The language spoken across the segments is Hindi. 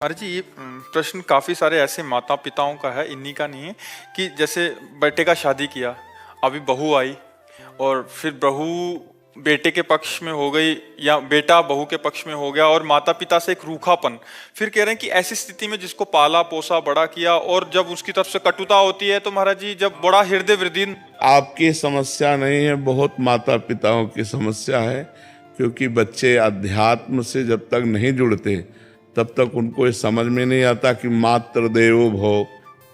अरे जी, ये प्रश्न काफ़ी सारे ऐसे माता पिताओं का है, इन्हीं का नहीं है। कि जैसे बेटे का शादी किया, अभी बहू आई और फिर बहू बेटे के पक्ष में हो गई या बेटा बहू के पक्ष में हो गया, और माता पिता से एक रूखापन। फिर कह रहे हैं कि ऐसी स्थिति में जिसको पाला पोसा बड़ा किया, और जब उसकी तरफ से कटुता होती है तो महाराज जी जब बड़ा हृदय वृद्धि। आपकी समस्या नहीं है, बहुत माता पिताओं की समस्या है। क्योंकि बच्चे अध्यात्म से जब तक नहीं जुड़ते तब तक उनको ये समझ में नहीं आता कि मातृ देवो भव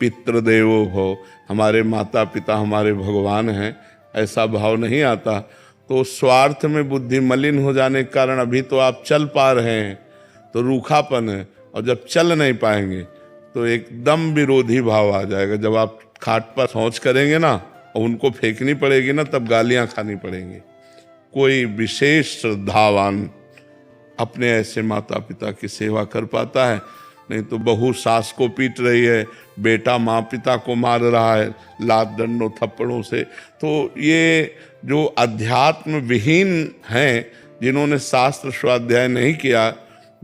पितृ देवो भव, हमारे माता पिता हमारे भगवान हैं, ऐसा भाव नहीं आता। तो स्वार्थ में बुद्धि मलिन हो जाने के कारण अभी तो आप चल पा रहे हैं तो रूखापन है, और जब चल नहीं पाएंगे तो एकदम विरोधी भाव आ जाएगा। जब आप खाट पर शौच करेंगे ना और उनको फेंकनी पड़ेगी ना, तब गालियां खानी पड़ेंगी। कोई विशेष श्रद्धावान अपने ऐसे माता पिता की सेवा कर पाता है। नहीं तो बहू सास को पीट रही है, बेटा माँ पिता को मार रहा है लात डंडों थप्पड़ों से। तो ये जो अध्यात्म विहीन हैं, जिन्होंने शास्त्र स्वाध्याय नहीं किया,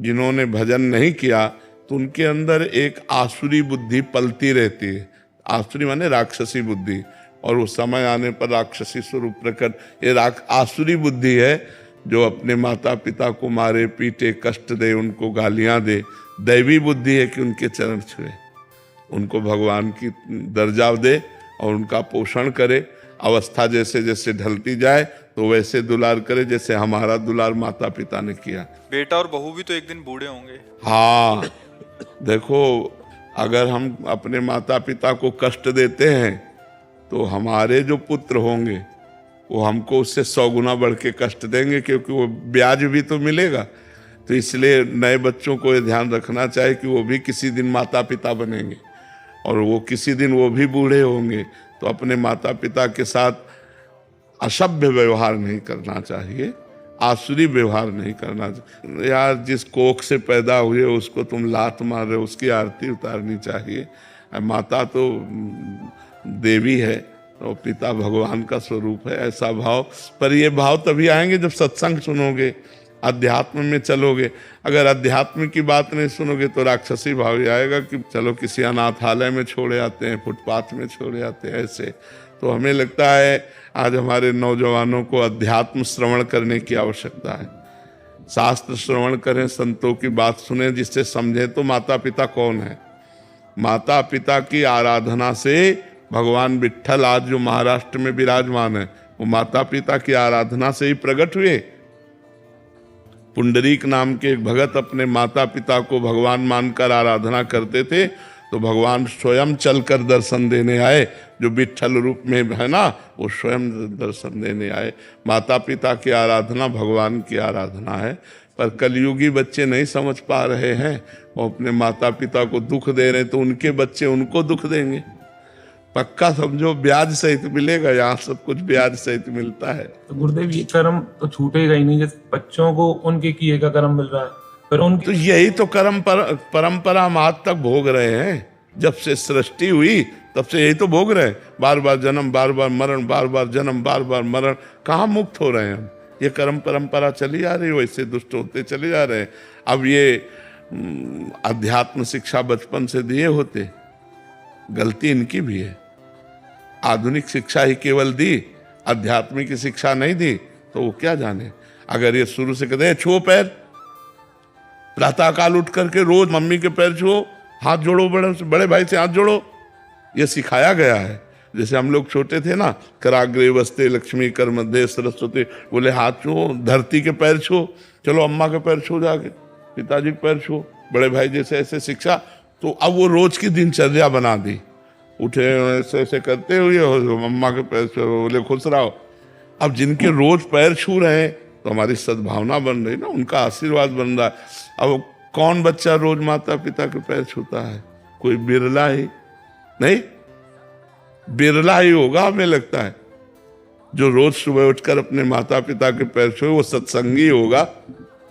जिन्होंने भजन नहीं किया, तो उनके अंदर एक आसुरी बुद्धि पलती रहती है। आसुरी माने राक्षसी बुद्धि, और उस समय आने पर राक्षसी स्वरूप प्रकट। ये आसुरी बुद्धि है जो अपने माता पिता को मारे पीटे कष्ट दे, उनको गालियां दे। दैवी बुद्धि है कि उनके चरण छुए, उनको भगवान की दर्जा दे और उनका पोषण करे। अवस्था जैसे जैसे ढलती जाए तो वैसे दुलार करे, जैसे हमारा दुलार माता पिता ने किया। बेटा और बहू भी तो एक दिन बूढ़े होंगे। हाँ, देखो, अगर हम अपने माता पिता को कष्ट देते हैं तो हमारे जो पुत्र होंगे वो हमको उससे 100 गुना बढ़ के कष्ट देंगे, क्योंकि वो ब्याज भी तो मिलेगा। तो इसलिए नए बच्चों को ये ध्यान रखना चाहिए कि वो भी किसी दिन माता पिता बनेंगे, और वो किसी दिन वो भी बूढ़े होंगे। तो अपने माता पिता के साथ असभ्य व्यवहार नहीं करना चाहिए, आसुरी व्यवहार नहीं करना चाहिए। यार, जिस कोख से पैदा हुए उसको तुम लात मार रहे हो, उसकी आरती उतारनी चाहिए। माता तो देवी है और पिता भगवान का स्वरूप है, ऐसा भाव। पर ये भाव तभी आएंगे जब सत्संग सुनोगे, अध्यात्म में चलोगे। अगर अध्यात्म की बात नहीं सुनोगे तो राक्षसी भाव ही आएगा कि चलो किसी अनाथालय में छोड़े आते हैं, फुटपाथ में छोड़े आते हैं, ऐसे। तो हमें लगता है आज हमारे नौजवानों को अध्यात्म श्रवण करने की आवश्यकता है। शास्त्र श्रवण करें, संतों की बात सुने, जिससे समझें तो माता पिता कौन है। माता पिता की आराधना से भगवान विट्ठल आज जो महाराष्ट्र में विराजमान है, वो माता पिता की आराधना से ही प्रकट हुए। पुंडरीक नाम के एक भगत अपने माता पिता को भगवान मानकर आराधना करते थे, तो भगवान स्वयं चलकर दर्शन देने आए। जो विट्ठल रूप में है ना, वो स्वयं दर्शन देने आए। माता पिता की आराधना भगवान की आराधना है। पर कलयुगी बच्चे नहीं समझ पा रहे हैं, वो अपने माता पिता को दुख दे रहे हैं, तो उनके बच्चे उनको दुख देंगे। पक्का समझो, ब्याज सहित मिलेगा। यहाँ सब कुछ ब्याज सहित मिलता है। तो गुरुदेव, ये कर्म तो छूटेगा ही नहीं। जैसे बच्चों को उनके किए का कर्म मिल रहा है, पर उनके तो यही तो परंपरा हम आज तक भोग रहे हैं। जब से सृष्टि हुई तब से यही तो भोग रहे हैं। बार बार जन्म, बार बार मरण, बार बार जन्म, बार बार मरण। कहाँ मुक्त हो रहे हैं हम? ये कर्म परंपरा चली आ रही है, वैसे दुष्ट होते चले जा रहे हैं। अब ये अध्यात्म शिक्षा बचपन से दिए होते, गलती इनकी भी है। आधुनिक शिक्षा ही केवल दी, आध्यात्मिक की शिक्षा नहीं दी, तो वो क्या जाने। अगर ये शुरू से कहते हैं छुओ पैर, प्रातःकाल उठ करके रोज मम्मी के पैर छुओ, हाथ जोड़ो, बड़े भाई से हाथ जोड़ो, ये सिखाया गया है। जैसे हम लोग छोटे थे ना, कराग्रे वस्ते लक्ष्मी कर मध्य सरस्वती, बोले हाथ छुओ, धरती के पैर छुओ, चलो अम्मा के पैर छुओ, जाके पिताजी के पैर छुओ, बड़े भाई जैसे ऐसे शिक्षा। तो अब वो रोज की दिनचर्या बना दी। उठे ऐसे ऐसे करते हुए अम्मा के पैर छुओ, बोले खुश रहो। अब जिनके रोज पैर छू रहे हैं तो हमारी सद्भावना बन रही ना, उनका आशीर्वाद बन रहा है। अब कौन बच्चा रोज माता पिता के पैर छूता है? कोई बिरला ही, नहीं बिरला ही होगा हमें लगता है जो रोज सुबह उठकर अपने माता पिता के पैर छुए। वो सत्संगी होगा,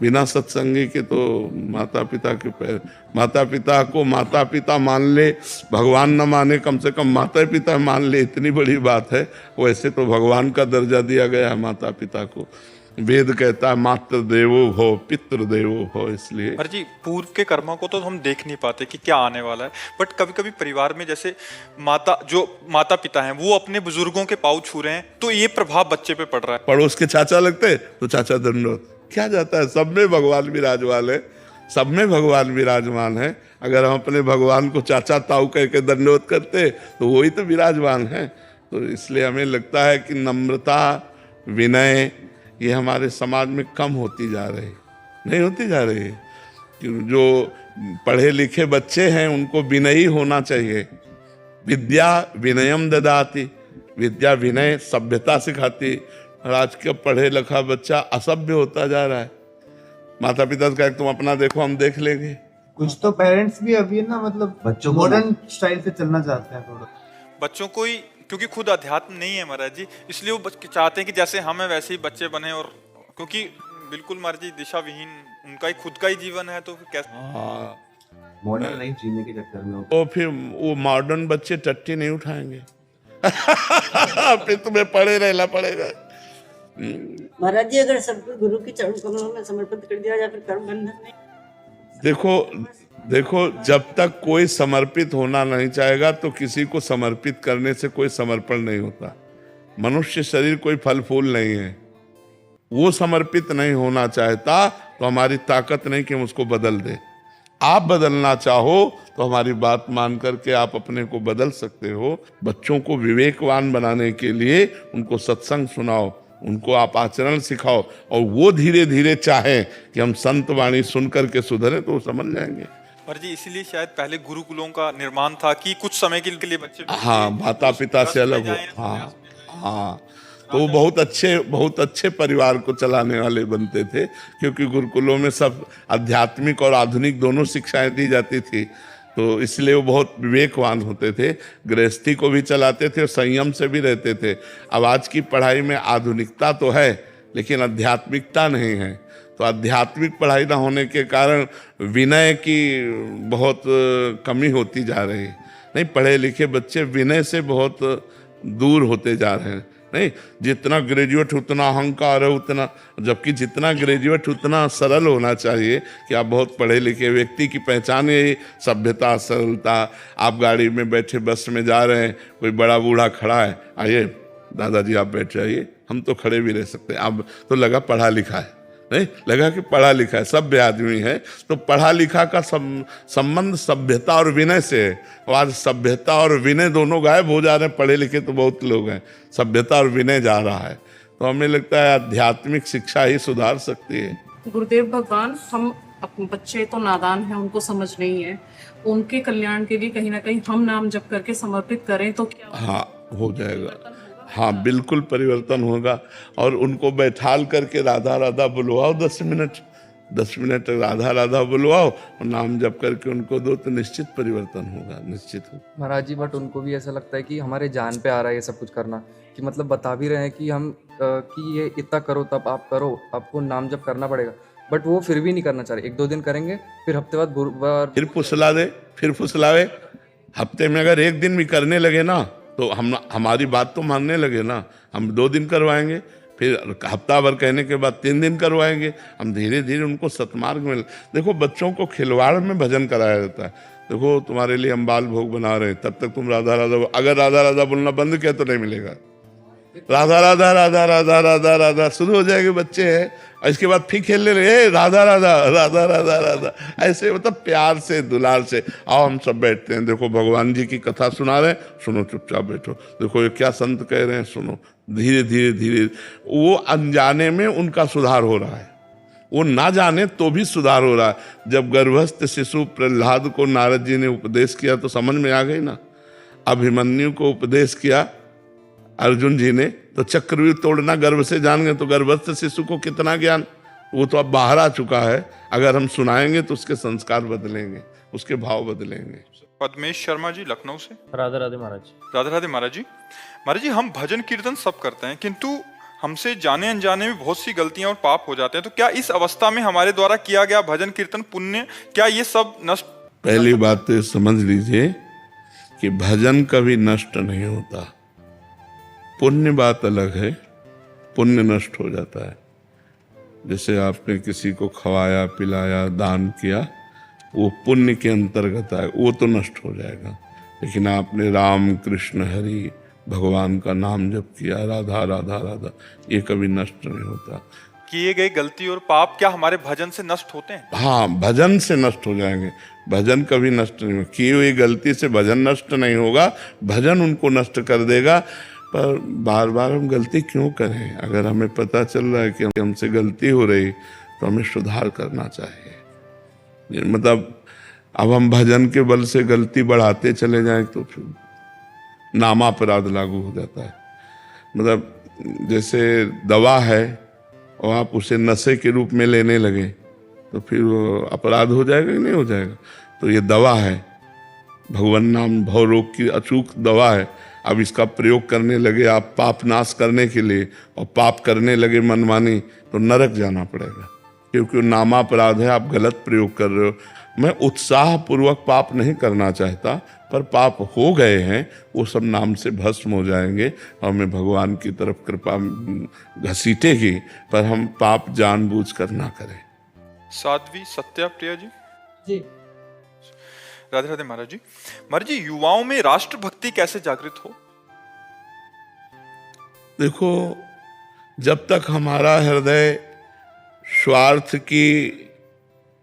बिना सत्संगी के तो माता पिता के पैर। माता पिता को माता पिता मान ले, भगवान न माने, कम से कम माता पिता मान ले, इतनी बड़ी बात है। वैसे तो भगवान का दर्जा दिया गया है माता पिता को। वेद कहता है मातृ देवो भव पितृ देवो भव, इसलिए हर जी पूर्व के कर्मों को तो हम देख नहीं पाते कि क्या आने वाला है, बट कभी कभी परिवार में जैसे माता पिता हैं वो अपने बुजुर्गों के पाँव छू रहे हैं तो ये प्रभाव बच्चे पे पड़ रहा है। पड़ोस के चाचा लगते तो चाचा दंडोत, क्या जाता है, सब में भगवान विराजमान है, सब में भगवान विराजमान है। अगर हम अपने भगवान को चाचा ताऊ कह के दंडोत करते तो वही तो विराजमान है। तो इसलिए हमें लगता है कि नम्रता विनय ये हमारे समाज में कम होती जा रही, नहीं होती जा रही है। कि जो पढ़े लिखे बच्चे हैं उनको विनयी होना चाहिए। विद्या विनयम ददाति, विद्या विनय सभ्यता सिखाती। और आज का पढ़े लिखा बच्चा असभ्य होता जा रहा है। माता पिता का तुम अपना देखो, हम देख लेंगे। कुछ तो पेरेंट्स भी अभी ना मतलब बच्चों मॉडर्न स्टाइल से चलना चाहते हैं थोड़ा, बच्चों को ही, क्योंकि खुद अध्यात्म नहीं है महाराज जी, इसलिए वो चाहते हैं कि जैसे हम हैं वैसे ही बच्चे बने। और क्योंकि बिल्कुल महाराज जी दिशा विहीन उनका ही खुद का ही जीवन है तो फिर कैसे मॉडर्न लाइफ जीने के चक्कर में तो फिर वो मॉडर्न बच्चे टट्टी नहीं उठाएंगे। फिर तुम्हें पढ़े रहना पड़ेगा। महाराज जी अगर सब गुरु के चरण कमलों में समर्पित कर दिया जाए फिर कर्म बंधन नहीं। देखो जब तक कोई समर्पित होना नहीं चाहेगा तो किसी को समर्पित करने से कोई समर्पण नहीं होता। मनुष्य शरीर कोई फल फूल नहीं है। वो समर्पित नहीं होना चाहता तो हमारी ताकत नहीं कि हम उसको बदल दे। आप बदलना चाहो तो हमारी बात मान करके आप अपने को बदल सकते हो। बच्चों को विवेकवान बनाने के लिए उनको सत्संग सुनाओ, उनको आप आचरण सिखाओ, और वो धीरे धीरे चाहें कि हम संत वाणी सुन करके सुधरे तो वो समझ जाएंगे। और जी इसीलिए शायद पहले गुरुकुलों का निर्माण था कि कुछ समय के लिए बच्चे हाँ माता पिता से अलग हो। हाँ हाँ, तो वो बहुत अच्छे परिवार को चलाने वाले बनते थे, क्योंकि गुरुकुलों में सब आध्यात्मिक और आधुनिक दोनों शिक्षाएं दी जाती थी। तो इसलिए वो बहुत विवेकवान होते थे, गृहस्थी को भी चलाते थे और संयम से भी रहते थे। अब आज की पढ़ाई में आधुनिकता तो है लेकिन आध्यात्मिकता नहीं है। तो आध्यात्मिक पढ़ाई ना होने के कारण विनय की बहुत कमी होती जा रही है। नहीं, पढ़े लिखे बच्चे विनय से बहुत दूर होते जा रहे हैं। नहीं, जितना ग्रेजुएट उतना अहंकार है, उतना, जबकि जितना ग्रेजुएट उतना सरल होना चाहिए कि आप बहुत पढ़े लिखे व्यक्ति की पहचान यही सभ्यता सरलता। आप गाड़ी में बैठे बस में जा रहे हैं, कोई बड़ा बूढ़ा खड़ा है, आइए दादाजी आप बैठ जाइए, हम तो खड़े भी रह सकते हैं। आप तो लगा पढ़ा लिखा है, नहीं लगा कि पढ़ा लिखा है, सभ्य आदमी है। तो पढ़ा लिखा का संबंध सभ्यता और विनय से है। और आज सभ्यता और विनय दोनों गायब हो जा रहे हैं। पढ़े लिखे तो बहुत लोग हैं, सभ्यता और विनय जा रहा है। तो हमें लगता है आध्यात्मिक शिक्षा ही सुधार सकती है। गुरुदेव भगवान, हम बच्चे तो नादान हैं, उनको समझ नहीं है, उनके कल्याण के लिए कहीं ना कहीं हम नाम जप करके समर्पित करें तो क्या हाँ हो जाएगा। हाँ बिल्कुल परिवर्तन होगा। और उनको बैठाल करके राधा राधा बुलवाओ 10 मिनट राधा राधा बुलवाओ और नाम जप करके उनको दो तो निश्चित परिवर्तन होगा, निश्चित होगा। महाराज जी, बट उनको भी ऐसा लगता है कि हमारे जान पे आ रहा है ये सब कुछ करना, कि मतलब बता भी रहे हैं कि हम कि ये इतना करो तब आप करो, आपको नाम जप करना पड़ेगा, बट वो फिर भी नहीं करना चाह रहे। 1-2 दिन करेंगे, फिर हफ्ते बाद गुरुवार फिर फुसलावे। हफ्ते में अगर 1 दिन भी करने लगे ना तो हमारी बात तो मानने लगे ना। हम 2 दिन करवाएंगे, फिर हफ्ता भर कहने के बाद 3 दिन करवाएंगे। हम धीरे धीरे उनको सतमार्ग में। देखो बच्चों को खिलवाड़ में भजन कराया जाता है। देखो तुम्हारे लिए हम बाल भोग बना रहे हैं, तब तक तुम राधा राधा, अगर राधा राधा बोलना बंद किया तो नहीं मिलेगा। राधा राधा राधा राधा राधा राधा शुरू हो जाएंगे बच्चे हैं, और इसके बाद फिर खेलने लगे राधा राधा राधा राधा राधा, ऐसे मतलब प्यार से दुलार से। आओ हम सब बैठते हैं, देखो भगवान जी की कथा सुना रहे हैं, सुनो चुपचाप बैठो, देखो ये क्या संत कह रहे हैं सुनो। धीरे धीरे धीरे वो अनजाने में उनका सुधार हो रहा है, वो ना जाने तो भी सुधार हो रहा है। जब गर्भस्थ शिशु प्रहलाद को नारद जी ने उपदेश किया तो समझ में आ गई ना। अभिमन्यु को उपदेश किया अर्जुन जी ने तो चक्रव्यूह तोड़ना गर्भ से जान गए, तो गर्भस्थ शिशु को कितना ज्ञान, वो तो अब बाहर आ चुका है। अगर हम सुनाएंगे तो उसके संस्कार बदलेंगे, उसके भाव बदलेंगे। पद्मेश शर्मा जी लखनऊ से। राधे राधे महाराज। राधे राधे महाराज जी। महाराज जी हम भजन कीर्तन सब करते हैं, किंतु हमसे जाने अनजाने में बहुत सी गलतियां और पाप हो जाते हैं। तो क्या इस अवस्था में हमारे द्वारा किया गया भजन कीर्तन पुण्य, क्या ये सब नष्ट? पहली बात तो समझ लीजिए कि भजन कभी नष्ट नहीं होता। पुण्य बात अलग है, पुण्य नष्ट हो जाता है। जैसे आपने किसी को खवाया पिलाया दान किया, वो पुण्य के अंतर्गत आए, वो तो नष्ट हो जाएगा। लेकिन आपने राम कृष्ण हरि भगवान का नाम जप किया, राधा राधा राधा, ये कभी नष्ट नहीं होता। किए गए गलती और पाप क्या हमारे भजन से नष्ट होते हैं? हाँ, भजन से नष्ट हो जाएंगे, भजन कभी नष्ट नहीं होगा। की हुई गलती से भजन नष्ट नहीं होगा, भजन उनको नष्ट कर देगा। पर बार बार हम गलती क्यों करें? अगर हमें पता चल रहा है कि हमसे गलती हो रही तो हमें सुधार करना चाहिए। मतलब अब हम भजन के बल से गलती बढ़ाते चले जाएं तो फिर नामापराध लागू हो जाता है। मतलब जैसे दवा है और आप उसे नशे के रूप में लेने लगे तो फिर वो अपराध हो जाएगा कि नहीं हो जाएगा? तो ये दवा है, भगवान नाम भव रोग की अचूक दवा है। अब इसका प्रयोग करने लगे आप पाप नाश करने के लिए और पाप करने लगे मनमानी, तो नरक जाना पड़ेगा, क्योंकि नामापराध है, आप गलत प्रयोग कर रहे हो। मैं उत्साह पूर्वक पाप नहीं करना चाहता, पर पाप हो गए हैं, वो सब नाम से भस्म हो जाएंगे और हमें भगवान की तरफ कृपा घसीटेगी, पर हम पाप जानबूझ कर ना करें। साध्वी सत्या प्रिया जी। जी। राधे राधे महाराज जी। महाराज जी, युवाओं में राष्ट्रभक्ति कैसे जागृत हो? देखो, जब तक हमारा हृदय स्वार्थ की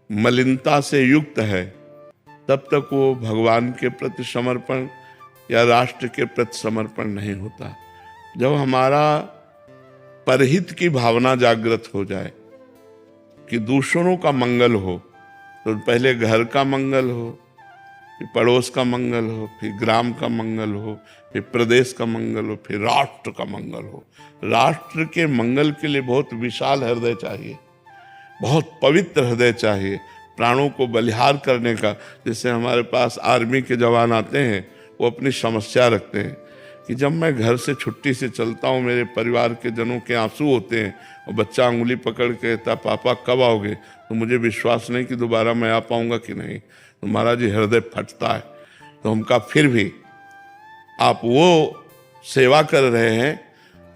मलिनता से युक्त है, तब तक वो भगवान के प्रति समर्पण या राष्ट्र के प्रति समर्पण नहीं होता। जब हमारा परहित की भावना जागृत हो जाए कि दूसरों का मंगल हो, तो पहले घर का मंगल हो, फिर पड़ोस का मंगल हो, फिर ग्राम का मंगल हो, फिर प्रदेश का मंगल हो, फिर राष्ट्र का मंगल हो। राष्ट्र के मंगल के लिए बहुत विशाल हृदय चाहिए, बहुत पवित्र हृदय चाहिए, प्राणों को बलिहार करने का। जैसे हमारे पास आर्मी के जवान आते हैं, वो अपनी समस्या रखते हैं कि जब मैं घर से छुट्टी से चलता हूँ, मेरे परिवार के जनों के आंसू होते हैं और बच्चा अंगुली पकड़ के कहता पापा कब आओगे, तो मुझे विश्वास नहीं कि दोबारा मैं आ पाऊंगा कि नहीं। तो महाराज जी हृदय फटता है। तो हम कहा फिर भी आप वो सेवा कर रहे हैं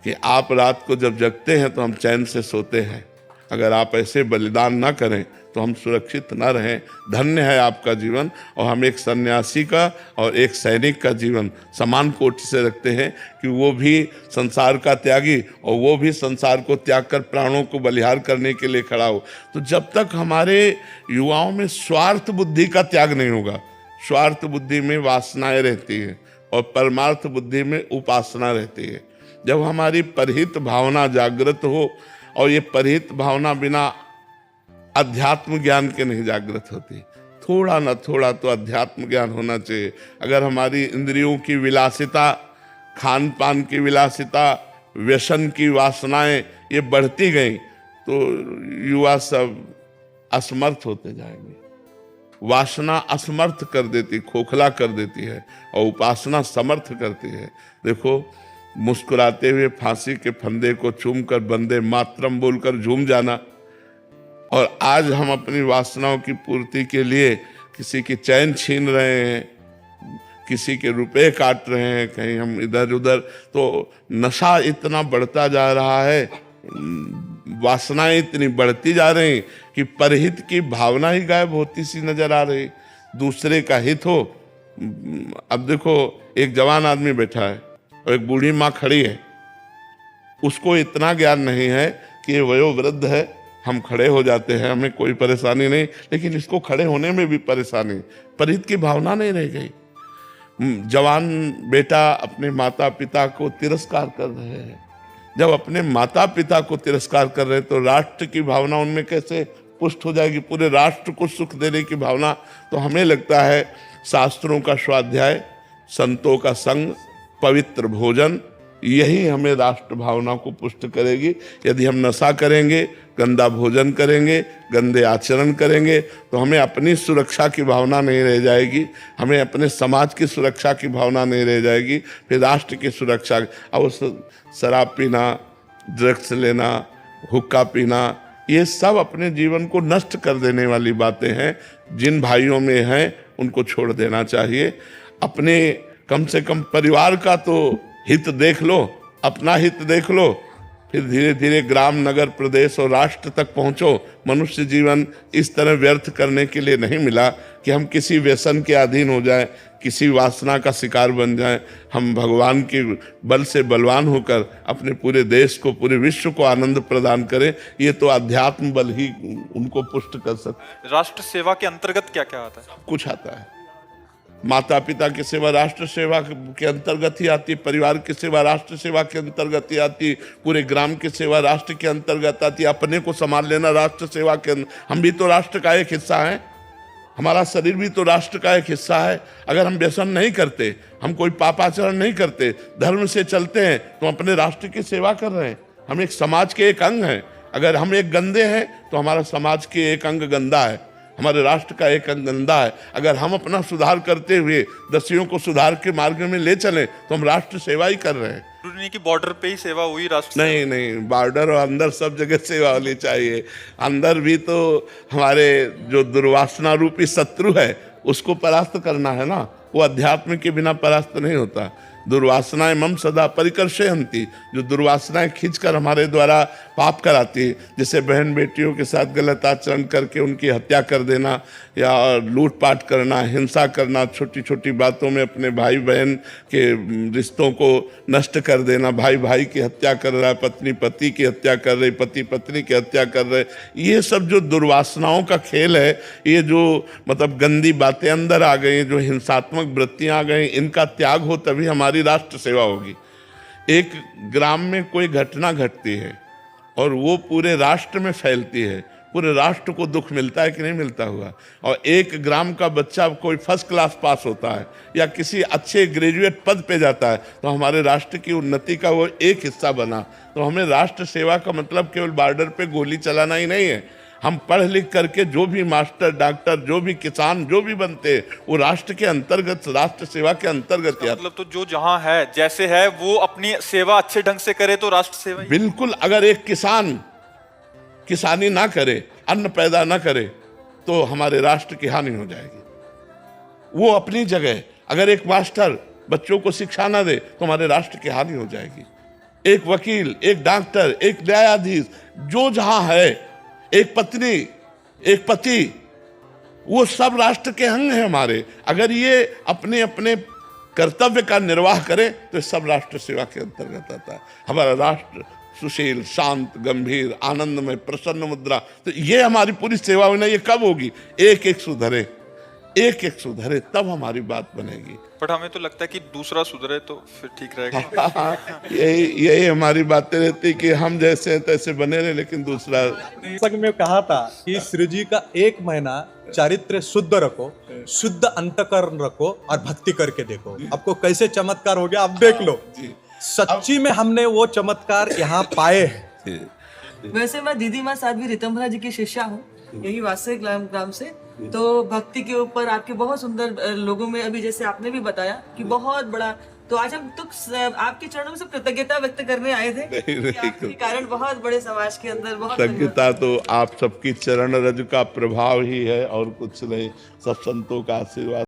कि आप रात को जब जगते हैं तो हम चैन से सोते हैं। अगर आप ऐसे बलिदान ना करें तो हम सुरक्षित ना रहें। धन्य है आपका जीवन। और हम एक सन्यासी का और एक सैनिक का जीवन समान कोटि से रखते हैं कि वो भी संसार का त्यागी और वो भी संसार को त्याग कर प्राणों को बलिहार करने के लिए खड़ा हो। तो जब तक हमारे युवाओं में स्वार्थ बुद्धि का त्याग नहीं होगा, स्वार्थ बुद्धि में वासनाएं रहती है और परमार्थ बुद्धि में उपासना रहती है। जब हमारी परहित भावना जागृत हो, और ये परहित भावना बिना अध्यात्म ज्ञान के नहीं जागृत होती, थोड़ा न थोड़ा तो अध्यात्म ज्ञान होना चाहिए। अगर हमारी इंद्रियों की विलासिता, खान पान की विलासिता, व्यसन की वासनाएं ये बढ़ती गई तो युवा सब असमर्थ होते जाएंगे। वासना असमर्थ कर देती, खोखला कर देती है, और उपासना समर्थ करती है। देखो, मुस्कुराते हुए फांसी के फंदे को चूमकर वंदे मातरम बोलकर झूम जाना, और आज हम अपनी वासनाओं की पूर्ति के लिए किसी की चैन छीन रहे हैं, किसी के रुपए काट रहे हैं, कहीं हम इधर उधर। तो नशा इतना बढ़ता जा रहा है, वासनाएं इतनी बढ़ती जा रही कि परहित की भावना ही गायब होती सी नजर आ रही। दूसरे का हित हो। अब देखो, एक जवान आदमी बैठा है और एक बूढ़ी माँ खड़ी है, उसको इतना ज्ञान नहीं है कि ये वयोवृद्ध है, हम खड़े हो जाते हैं, हमें कोई परेशानी नहीं, लेकिन इसको खड़े होने में भी परेशानी। परहित की भावना नहीं रह गई। जवान बेटा अपने माता पिता को तिरस्कार कर रहे हैं। जब अपने माता पिता को तिरस्कार कर रहे हैं तो राष्ट्र की भावना उनमें कैसे पुष्ट हो जाएगी, पूरे राष्ट्र को सुख देने की भावना। तो हमें लगता है शास्त्रों का स्वाध्याय, संतों का संग, पवित्र भोजन, यही हमें राष्ट्र भावना को पुष्ट करेगी। यदि हम नशा करेंगे, गंदा भोजन करेंगे, गंदे आचरण करेंगे, तो हमें अपनी सुरक्षा की भावना नहीं रह जाएगी, हमें अपने समाज की सुरक्षा की भावना नहीं रह जाएगी, फिर राष्ट्र की सुरक्षा। अब शराब पीना, ड्रग्स लेना, हुक्का पीना, ये सब अपने जीवन को नष्ट कर देने वाली बातें हैं। जिन भाइयों में हैं उनको छोड़ देना चाहिए। अपने कम से कम परिवार का तो हित देख लो, अपना हित देख लो, फिर धीरे धीरे ग्राम, नगर, प्रदेश और राष्ट्र तक पहुंचो। मनुष्य जीवन इस तरह व्यर्थ करने के लिए नहीं मिला कि हम किसी व्यसन के अधीन हो जाएं, किसी वासना का शिकार बन जाएं। हम भगवान के बल से बलवान होकर अपने पूरे देश को, पूरे विश्व को आनंद प्रदान करें। ये तो अध्यात्म बल ही उनको पुष्ट कर सकता है। राष्ट्र सेवा के अंतर्गत क्या क्या आता है? कुछ आता है। माता पिता की सेवा राष्ट्र सेवा के अंतर्गत ही आती, परिवार की सेवा राष्ट्र सेवा के अंतर्गत ही आती, पूरे ग्राम की सेवा राष्ट्र के अंतर्गत आती, अपने को संभाल लेना राष्ट्र सेवा के हम भी तो राष्ट्र का एक हिस्सा हैं, हमारा शरीर भी तो राष्ट्र का एक हिस्सा है। अगर हम व्यसन नहीं करते, हम कोई पापाचरण नहीं करते, धर्म से चलते हैं, तो अपने राष्ट्र की सेवा कर रहे हैं। हम एक समाज के एक अंग हैं। अगर हम एक गंदे हैं तो हमारा समाज के एक अंग गंदा है, हमारे राष्ट्र का एक अंग गंदा है। अगर हम अपना सुधार करते हुए दसियों को सुधार के मार्ग में ले चलें तो हम राष्ट्र सेवा ही कर रहे हैं। जरूरी नहीं कि बॉर्डर पे ही सेवा हुई राष्ट्र नहीं नहीं, बॉर्डर और अंदर सब जगह सेवा होनी चाहिए। अंदर भी तो हमारे जो दुर्वासना रूपी शत्रु है उसको परास्त करना है ना। वो अध्यात्म के बिना परास्त नहीं होता। दुर्वासनाएं मम सदा परिकर्षयन्ति, जो दुर्वासनाएं खींचकर हमारे द्वारा पाप कराती है, जैसे बहन बेटियों के साथ गलत आचरण करके उनकी हत्या कर देना या लूटपाट करना, हिंसा करना, छोटी छोटी बातों में अपने भाई बहन के रिश्तों को नष्ट कर देना। भाई भाई की हत्या कर रहा है, पत्नी पति की हत्या कर रही, पति पत्नी की हत्या कर रहे, ये सब जो दुर्वासनाओं का खेल है, ये जो मतलब गंदी बातें अंदर आ गई, जो हिंसात्मक वृत्तियां आ गई, इनका त्याग हो तभी हमारी राष्ट्र सेवा होगी। एक ग्राम में कोई घटना घटती है और वो पूरे राष्ट्र में फैलती है, पूरे राष्ट्र को दुख मिलता है कि नहीं मिलता हुआ। और एक ग्राम का बच्चा कोई फर्स्ट क्लास पास होता है या किसी अच्छे ग्रेजुएट पद पे जाता है तो हमारे राष्ट्र की उन्नति का वो एक हिस्सा बना। तो हमें राष्ट्र सेवा का मतलब केवल बॉर्डर पे गोली चलाना ही नहीं है। हम पढ़ लिख करके जो भी मास्टर, डॉक्टर, जो भी किसान, जो भी बनते हैं वो राष्ट्र के अंतर्गत, राष्ट्र सेवा के अंतर्गत ही आते। मतलब तो जो जहां है जैसे है वो अपनी सेवा अच्छे ढंग से करे तो राष्ट्र सेवा ही। बिल्कुल। अगर एक किसान किसानी ना करे, अन्न पैदा ना करे तो हमारे राष्ट्र की हानि हो जाएगी। वो अपनी जगह। अगर एक मास्टर बच्चों को शिक्षा ना दे तो हमारे राष्ट्र की हानि हो जाएगी। एक वकील, एक डॉक्टर, एक न्यायाधीश, जो जहां है, एक पत्नी, एक पति, वो सब राष्ट्र के अंग हैं हमारे। अगर ये अपने अपने कर्तव्य का निर्वाह करें तो सब राष्ट्र सेवा के अंतर्गत आता है। हमारा राष्ट्र सुशील, शांत, गंभीर, आनंदमय, प्रसन्न मुद्रा, तो ये हमारी पूरी सेवा होना। ये कब होगी? एक एक सुधरे, एक एक सुधरे, तब हमारी बात बनेगी। बट हमें तो लगता है कि दूसरा सुधरे तो फिर ठीक रहेगा। यही हमारी बातें रहती कि हम जैसे हैं तैसे बने रहे, लेकिन दूसरा। पुस्तक में कहा था कि श्री जी का 1 महीना चारित्र शुद्ध रखो, शुद्ध अंतकरण रखो और भक्ति करके देखो, आपको कैसे चमत्कार हो गया आप देख लो। सच्ची में हमने वो चमत्कार यहाँ पाए हैं। वैसे मैं दीदी माँ साध्वी ऋतंभरा जी की शिष्या हूँ, यही वास्तविक ग्राम से। तो भक्ति के ऊपर आपके बहुत सुंदर लोगों में, अभी जैसे आपने भी बताया कि बहुत बड़ा, तो आज हम तो आपके चरणों में सब कृतज्ञता व्यक्त करने आए थे कि आपके कारण बहुत बड़े समाज के अंदर बहुत कृतज्ञता तो आप सबकी चरण रज का प्रभाव ही है और कुछ नहीं, सब संतों का आशीर्वाद।